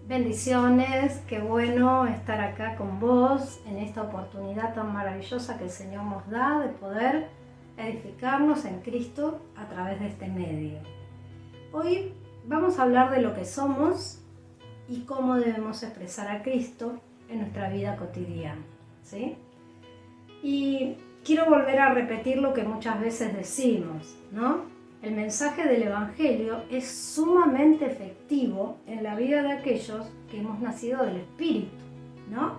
Bendiciones, qué bueno estar acá con vos en esta oportunidad tan maravillosa que el Señor nos da de poder edificarnos en Cristo a través de este medio. Hoy vamos a hablar de lo que somos y cómo debemos expresar a Cristo en nuestra vida cotidiana, ¿sí? Y quiero volver a repetir lo que muchas veces decimos, ¿no? El mensaje del Evangelio es sumamente efectivo en la vida de aquellos que hemos nacido del Espíritu, ¿no?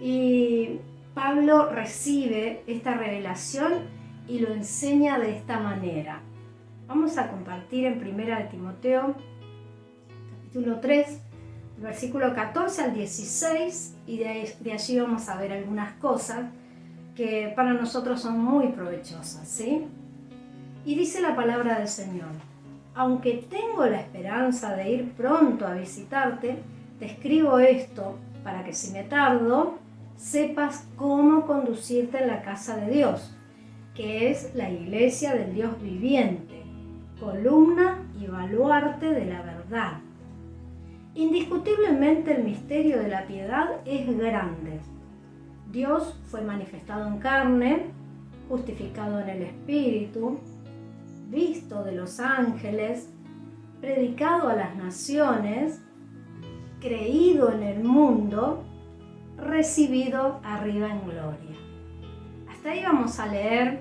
Y Pablo recibe esta revelación y lo enseña de esta manera. Vamos a compartir en 1 de Timoteo, capítulo 3, versículo 14 al 16, y de allí vamos a ver algunas cosas que para nosotros son muy provechosas, ¿sí? Y dice la palabra del Señor: aunque tengo la esperanza de ir pronto a visitarte, te escribo esto para que si me tardo, sepas cómo conducirte en la casa de Dios, que es la iglesia del Dios viviente, columna y baluarte de la verdad. Indiscutiblemente el misterio de la piedad es grande. Dios fue manifestado en carne, justificado en el Espíritu, visto de los ángeles, predicado a las naciones, creído en el mundo, recibido arriba en gloria. Hasta ahí vamos a leer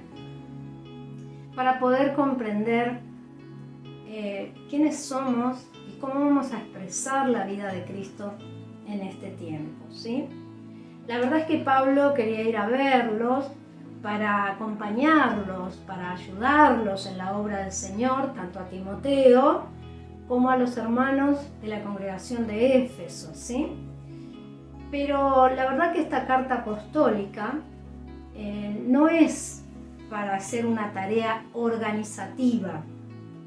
para poder comprender quiénes somos y cómo vamos a expresar la vida de Cristo en este tiempo, ¿sí? La verdad es que Pablo quería ir a verlos para acompañarlos, para ayudarlos en la obra del Señor, tanto a Timoteo como a los hermanos de la congregación de Éfeso, ¿sí? Pero la verdad que esta carta apostólica no es para hacer una tarea organizativa,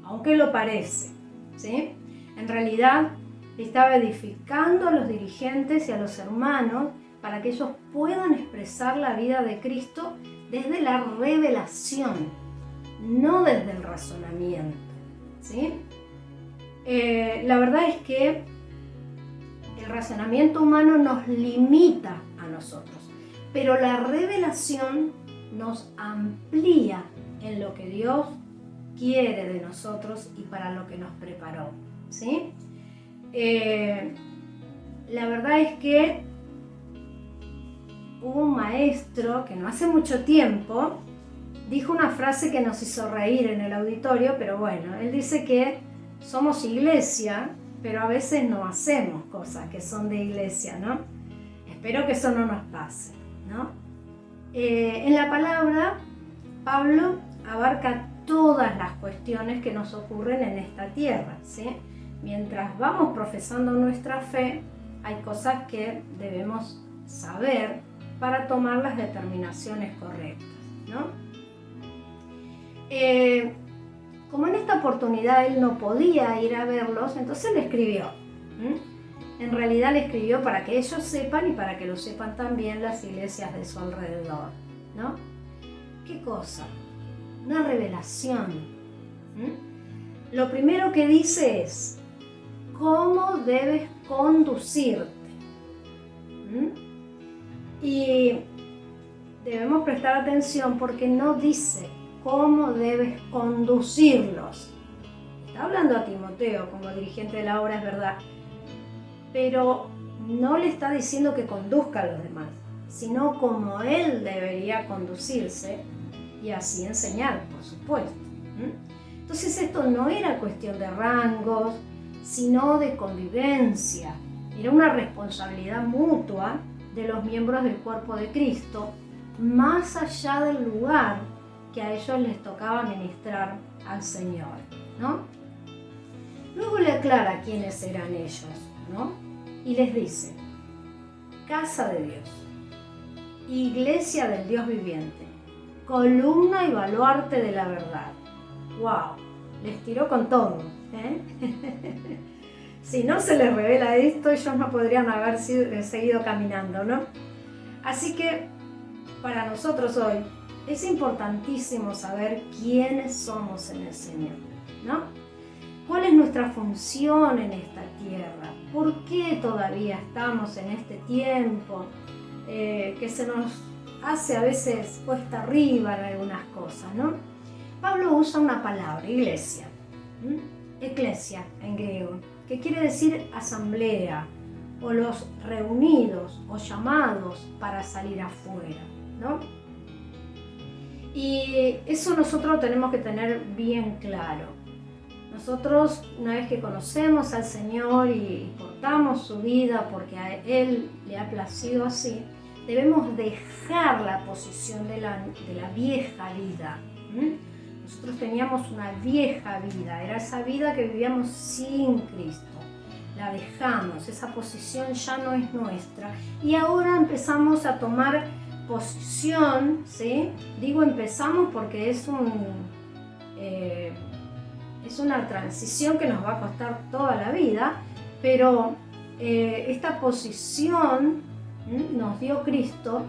aunque lo parece, ¿sí? En realidad estaba edificando a los dirigentes y a los hermanos para que ellos puedan expresar la vida de Cristo desde la revelación, no desde el razonamiento, ¿sí? La verdad es que el razonamiento humano nos limita a nosotros, pero la revelación nos amplía en lo que Dios quiere de nosotros y para lo que nos preparó, ¿sí? La verdad es que hubo un maestro que no hace mucho tiempo dijo una frase que nos hizo reír en el auditorio, pero bueno, él dice que somos iglesia, pero a veces no hacemos cosas que son de iglesia, ¿no? Espero que eso no nos pase, ¿no? En la palabra, Pablo abarca todas las cuestiones que nos ocurren en esta tierra, ¿sí? Mientras vamos profesando nuestra fe, hay cosas que debemos saber para tomar las determinaciones correctas, ¿no? Como en esta oportunidad él no podía ir a verlos, entonces le escribió. En realidad le escribió para que ellos sepan y para que lo sepan también las iglesias de su alrededor, ¿no? ¿Qué cosa? Una revelación. Lo primero que dice es cómo debes conducirte. Y debemos prestar atención porque no dice cómo debes conducirlos. Está hablando a Timoteo como dirigente de la obra, es verdad, pero no le está diciendo que conduzca a los demás, sino cómo él debería conducirse y así enseñar, por supuesto. Entonces esto no era cuestión de rangos, sino de convivencia. Era una responsabilidad mutua de los miembros del cuerpo de Cristo, más allá del lugar que a ellos les tocaba ministrar al Señor, ¿no? Luego le aclara quiénes eran ellos, ¿no? Y les dice: casa de Dios, iglesia del Dios viviente, columna y baluarte de la verdad. ¡Wow! Les tiró con todo, ¿eh? Si no se les revela esto, ellos no podrían haber seguido caminando, ¿no? Así que para nosotros hoy es importantísimo saber quiénes somos en el Señor, ¿no? ¿Cuál es nuestra función en esta tierra? ¿Por qué todavía estamos en este tiempo que se nos hace a veces cuesta arriba en algunas cosas, ¿no? Pablo usa una palabra, iglesia, eclesia en griego, que quiere decir asamblea, o los reunidos o llamados para salir afuera, ¿no? Y eso nosotros tenemos que tener bien claro. Nosotros, una vez que conocemos al Señor y portamos su vida porque a Él le ha placido así, debemos dejar la posición de la vieja vida. Nosotros teníamos una vieja vida, era esa vida que vivíamos sin Cristo. La dejamos, esa posición ya no es nuestra. Y ahora empezamos a tomar posición, ¿sí? Digo empezamos porque es una transición que nos va a costar toda la vida, pero esta posición nos dio Cristo,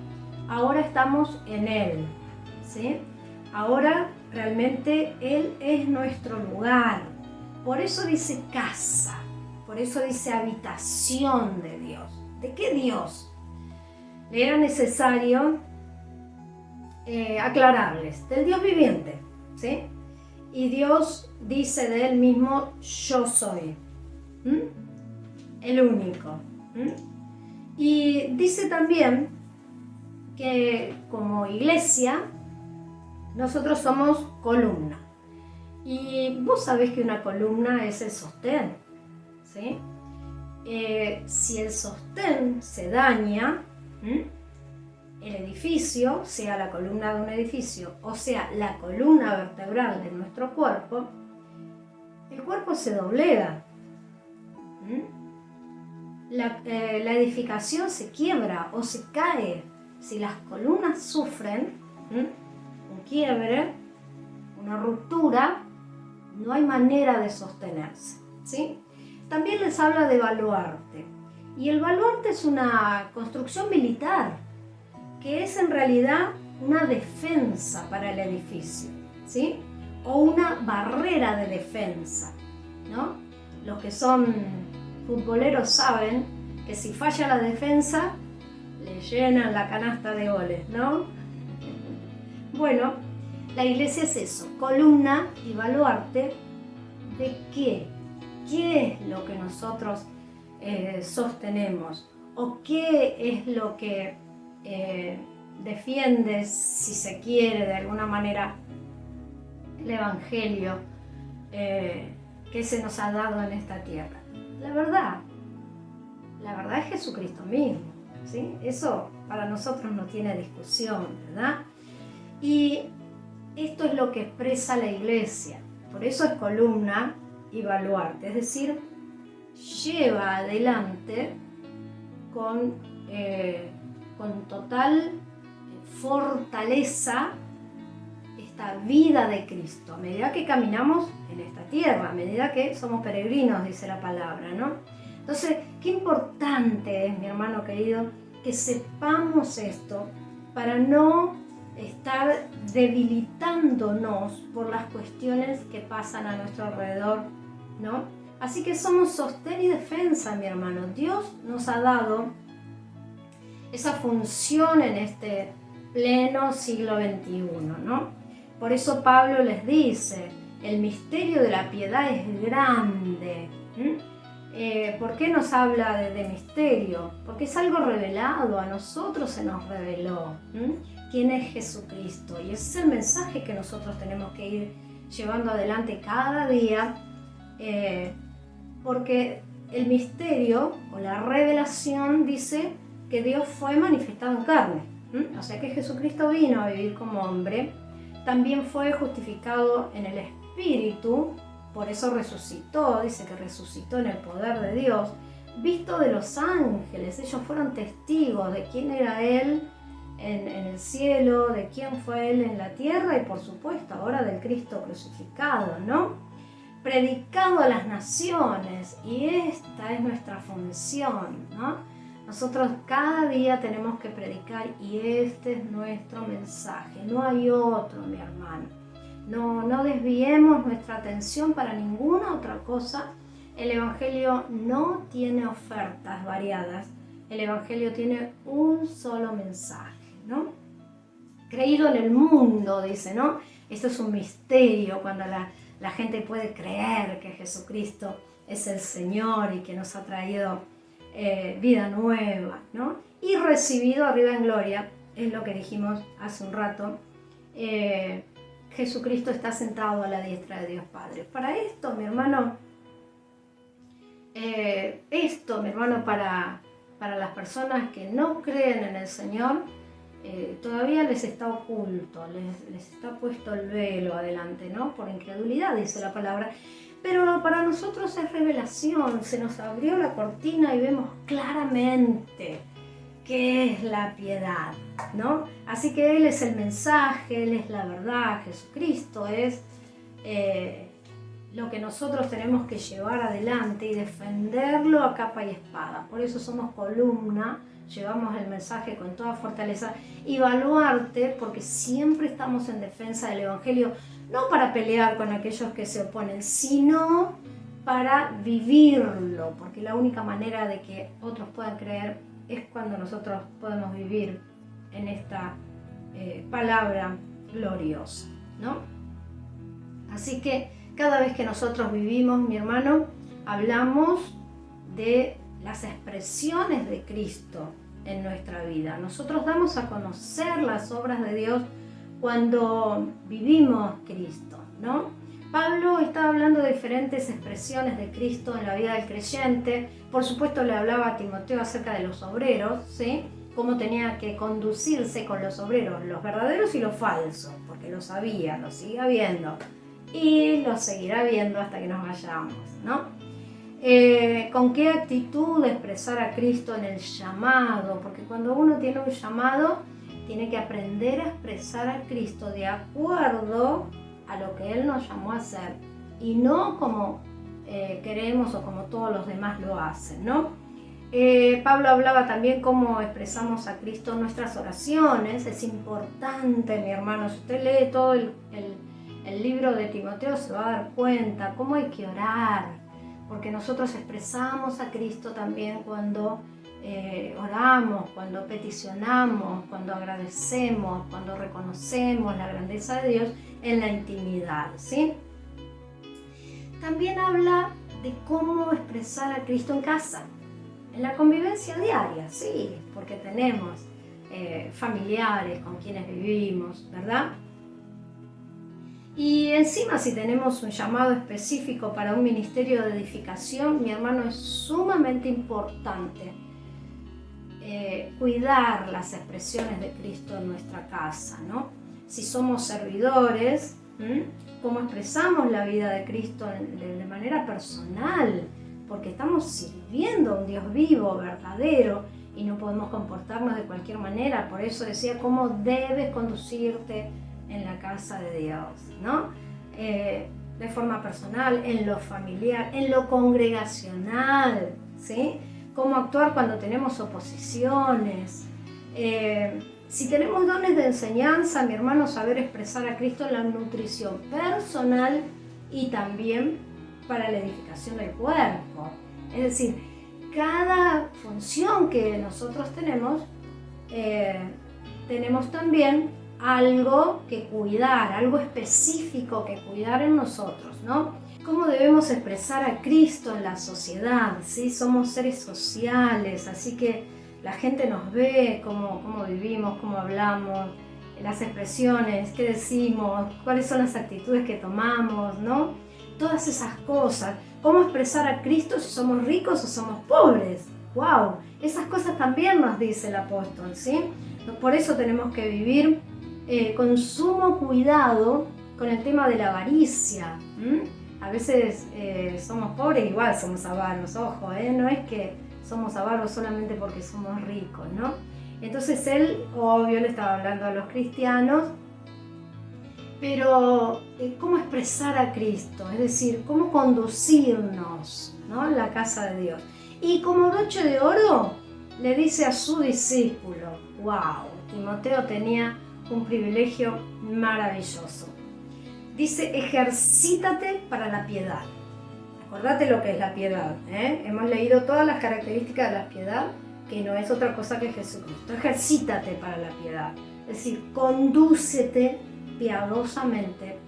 ahora estamos en Él, ¿sí? Ahora realmente Él es nuestro lugar. Por eso dice casa, por eso dice habitación de Dios. ¿De qué Dios? Le era necesario aclararles, del Dios viviente, ¿sí? Y Dios dice de Él mismo, yo soy, el único. Y dice también que como iglesia, nosotros somos columna. Y vos sabés que una columna es el sostén, ¿sí? Si el sostén se daña, el edificio, sea la columna de un edificio o sea la columna vertebral de nuestro cuerpo, el cuerpo se doblega. La edificación se quiebra o se cae. Si las columnas sufren un quiebre, una ruptura, no hay manera de sostenerse, ¿sí? También les habla de baluarte. Y el baluarte es una construcción militar, que es en realidad una defensa para el edificio, ¿sí? O una barrera de defensa, ¿no? Los que son futboleros saben que si falla la defensa, le llenan la canasta de goles, ¿no? Bueno, la iglesia es eso, columna y baluarte. ¿De qué? ¿Qué es lo que nosotros sostenemos? ¿O qué es lo que defiende, si se quiere, de alguna manera, el Evangelio que se nos ha dado en esta tierra? La verdad es Jesucristo mismo, ¿sí? Eso para nosotros no tiene discusión, ¿verdad? Y esto es lo que expresa la iglesia, por eso es columna y baluarte, es decir, lleva adelante con total fortaleza esta vida de Cristo, a medida que caminamos en esta tierra, a medida que somos peregrinos, dice la palabra, ¿no? Entonces, qué importante es, mi hermano querido, que sepamos esto para no estar debilitándonos por las cuestiones que pasan a nuestro alrededor, ¿no? Así que somos sostén y defensa, mi hermano. Dios nos ha dado esa función en este pleno siglo XXI, ¿no? Por eso Pablo les dice, el misterio de la piedad es grande. ¿Por qué nos habla de misterio? Porque es algo revelado, a nosotros se nos reveló. ¿Quién es Jesucristo? Y ese es el mensaje que nosotros tenemos que ir llevando adelante cada día, porque el misterio o la revelación dice que Dios fue manifestado en carne. O sea que Jesucristo vino a vivir como hombre, también fue justificado en el Espíritu, por eso resucitó, dice que resucitó en el poder de Dios, visto de los ángeles, ellos fueron testigos de quién era Él en el cielo, de quién fue Él en la tierra y por supuesto ahora del Cristo crucificado, ¿no? Predicado a las naciones, y esta es nuestra función, ¿no? Nosotros cada día tenemos que predicar y este es nuestro mensaje, no hay otro, mi hermano. No desviemos nuestra atención para ninguna otra cosa. El Evangelio no tiene ofertas variadas. El Evangelio tiene un solo mensaje, ¿no? Creído en el mundo, dice, ¿no? Esto es un misterio cuando la gente puede creer que Jesucristo es el Señor y que nos ha traído vida nueva, ¿no? Y recibido arriba en gloria, es lo que dijimos hace un rato. Jesucristo está sentado a la diestra de Dios Padre. Para esto, mi hermano, para las personas que no creen en el Señor, todavía les está oculto, les está puesto el velo adelante, ¿no? Por incredulidad, dice la palabra. Pero para nosotros es revelación, se nos abrió la cortina y vemos claramente qué es la piedad, ¿no? Así que Él es el mensaje, Él es la verdad, Jesucristo es lo que nosotros tenemos que llevar adelante y defenderlo a capa y espada. Por eso somos columna, llevamos el mensaje con toda fortaleza y baluarte, porque siempre estamos en defensa del Evangelio, no para pelear con aquellos que se oponen, sino para vivirlo, porque la única manera de que otros puedan creer es cuando nosotros podemos vivir en esta palabra gloriosa, ¿no? Así que cada vez que nosotros vivimos, mi hermano, hablamos de las expresiones de Cristo en nuestra vida. Nosotros damos a conocer las obras de Dios cuando vivimos Cristo, ¿no? Pablo estaba hablando de diferentes expresiones de Cristo en la vida del creyente. Por supuesto, le hablaba a Timoteo acerca de los obreros, ¿sí? Cómo tenía que conducirse con los obreros, los verdaderos y los falsos, porque los había, los sigue habiendo y los seguirá viendo hasta que nos vayamos, ¿no? Con qué actitud expresar a Cristo en el llamado, porque cuando uno tiene un llamado, tiene que aprender a expresar a Cristo de acuerdo a lo que Él nos llamó a hacer y no como queremos o como todos los demás lo hacen, ¿no? Pablo hablaba también cómo expresamos a Cristo en nuestras oraciones. Es importante, mi hermano, si usted lee todo el libro de Timoteo se va a dar cuenta cómo hay que orar, porque nosotros expresamos a Cristo también cuando oramos, cuando peticionamos, cuando agradecemos, cuando reconocemos la grandeza de Dios en la intimidad, ¿sí? También habla de cómo expresar a Cristo en casa, en la convivencia diaria, sí, porque tenemos familiares con quienes vivimos, ¿verdad? Y encima, si tenemos un llamado específico para un ministerio de edificación, mi hermano, es sumamente importante cuidar las expresiones de Cristo en nuestra casa, ¿no? Si somos servidores, cómo expresamos la vida de Cristo de manera personal, porque estamos sirviendo a un Dios vivo, verdadero, y no podemos comportarnos de cualquier manera. Por eso decía cómo debes conducirte en la casa de Dios, ¿no? De forma personal, en lo familiar, en lo congregacional, ¿sí? Cómo actuar cuando tenemos oposiciones. Si tenemos dones de enseñanza, mi hermano, saber expresar a Cristo en la nutrición personal y también para la edificación del cuerpo. Es decir, cada función que nosotros tenemos, tenemos también algo que cuidar, algo específico que cuidar en nosotros, ¿no? ¿Cómo debemos expresar a Cristo en la sociedad? ¿Sí? Somos seres sociales, así que la gente nos ve cómo vivimos, cómo hablamos, las expresiones, qué decimos, cuáles son las actitudes que tomamos, ¿no? Todas esas cosas. ¿Cómo expresar a Cristo si somos ricos o somos pobres? ¡Wow! Esas cosas también nos dice el apóstol, ¿sí? Por eso tenemos que vivir con sumo cuidado con el tema de la avaricia. A veces somos pobres, igual somos avaros, ojo, no es que somos avaros solamente porque somos ricos, ¿no? Entonces él, obvio, le estaba hablando a los cristianos, pero cómo expresar a Cristo, es decir, cómo conducirnos, ¿no? En la casa de Dios. Y como broche de oro, le dice a su discípulo, wow, Timoteo tenía un privilegio maravilloso. dice ejercítate para la piedad. Acordate lo que es la piedad, ¿eh? Hemos leído todas las características de la piedad, que no es otra cosa que Jesucristo. Ejercítate para la piedad, es decir, condúcete piadosamente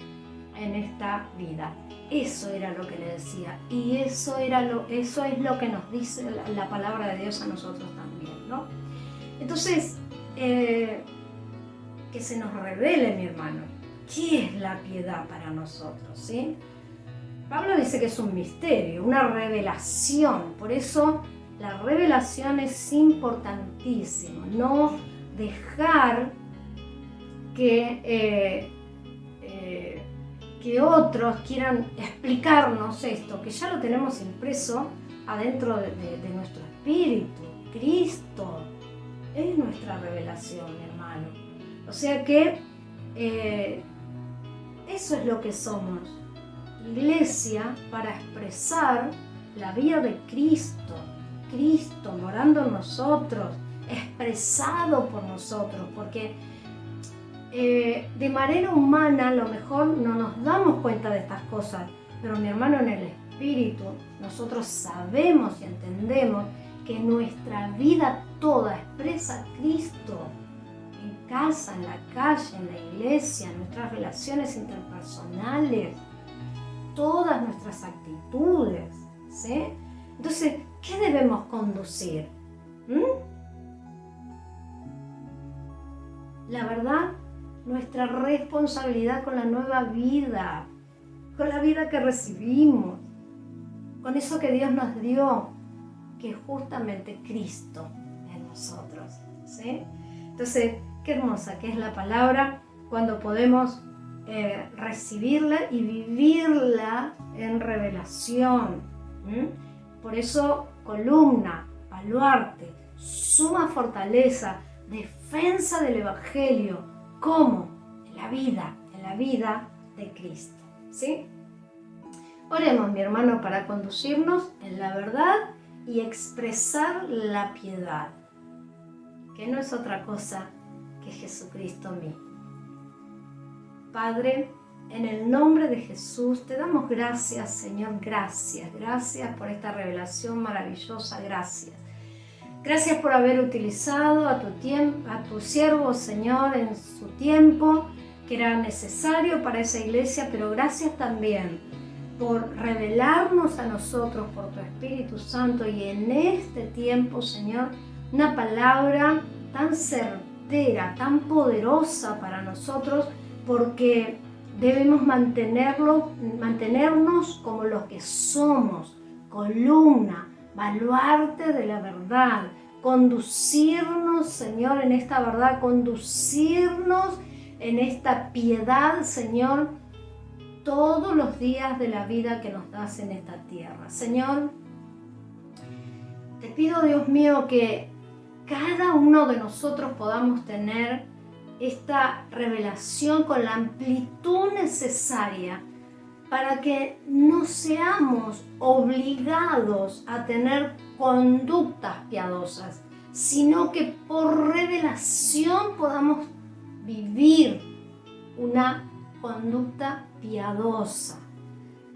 en esta vida. Eso era lo que le decía, y eso es lo que nos dice la palabra de Dios a nosotros también, ¿no? Entonces, que se nos revele, mi hermano, ¿qué es la piedad para nosotros? ¿Sí? Pablo dice que es un misterio, una revelación. Por eso la revelación es importantísimo. No dejar que otros quieran explicarnos esto, que ya lo tenemos impreso adentro de nuestro espíritu. Cristo es nuestra revelación, hermano. O sea que eso es lo que somos. Iglesia para expresar la vida de Cristo. Cristo morando en nosotros, expresado por nosotros, porque de manera humana a lo mejor no nos damos cuenta de estas cosas, pero mi hermano, en el espíritu nosotros sabemos y entendemos que nuestra vida toda expresa a Cristo, en casa, en la calle, en la iglesia, en nuestras relaciones interpersonales, todas nuestras actitudes, ¿sí? Entonces, ¿qué debemos conducir? La verdad, nuestra responsabilidad con la nueva vida, con la vida que recibimos, con eso que Dios nos dio, que es justamente Cristo en nosotros, ¿sí? Entonces, qué hermosa que es la palabra cuando podemos recibirla y vivirla en revelación. Por eso, columna, baluarte, suma fortaleza, defensa del Evangelio, ¿cómo? En la vida de Cristo, ¿sí? Oremos, mi hermano, para conducirnos en la verdad y expresar la piedad, que no es otra cosa que Jesucristo mismo. Padre, en el nombre de Jesús, te damos gracias, Señor, gracias por esta revelación maravillosa, gracias. Gracias por haber utilizado a tu siervo, Señor, en su tiempo, que era necesario para esa iglesia, pero gracias también por revelarnos a nosotros por tu Espíritu Santo y en este tiempo, Señor, una palabra tan certera, tan poderosa para nosotros, porque debemos mantenernos como los que somos, columna, baluarte de la verdad, conducirnos, Señor, en esta verdad, conducirnos en esta piedad, Señor, todos los días de la vida que nos das en esta tierra. Señor, te pido, Dios mío, que cada uno de nosotros podamos tener esta revelación con la amplitud necesaria para que no seamos obligados a tener conductas piadosas, sino que por revelación podamos vivir una conducta piadosa,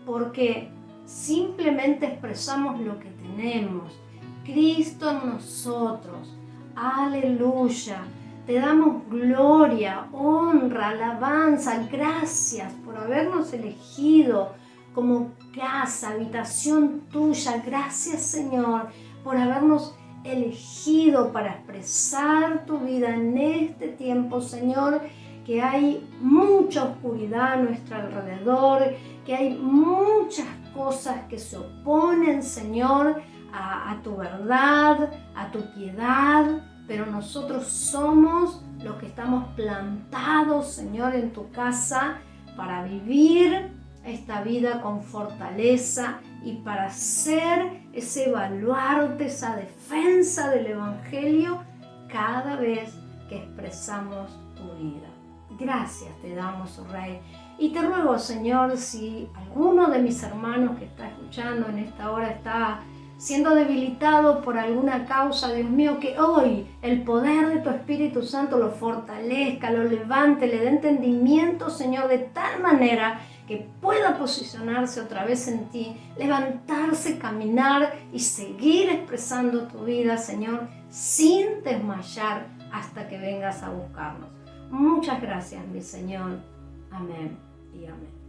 porque simplemente expresamos lo que tenemos, Cristo en nosotros, aleluya. Te damos gloria, honra, alabanza, gracias por habernos elegido como casa, habitación tuya. Gracias, Señor, por habernos elegido para expresar tu vida en este tiempo, Señor, que hay mucha oscuridad a nuestro alrededor, que hay muchas cosas que se oponen, Señor, a tu verdad, a tu piedad. Pero nosotros somos los que estamos plantados, Señor, en tu casa para vivir esta vida con fortaleza y para ser ese baluarte, esa defensa del Evangelio cada vez que expresamos tu vida. Gracias te damos, oh Rey. Y te ruego, Señor, si alguno de mis hermanos que está escuchando en esta hora está siendo debilitado por alguna causa, Dios mío, que hoy el poder de tu Espíritu Santo lo fortalezca, lo levante, le dé entendimiento, Señor, de tal manera que pueda posicionarse otra vez en ti, levantarse, caminar y seguir expresando tu vida, Señor, sin desmayar hasta que vengas a buscarnos. Muchas gracias, mi Señor. Amén y amén.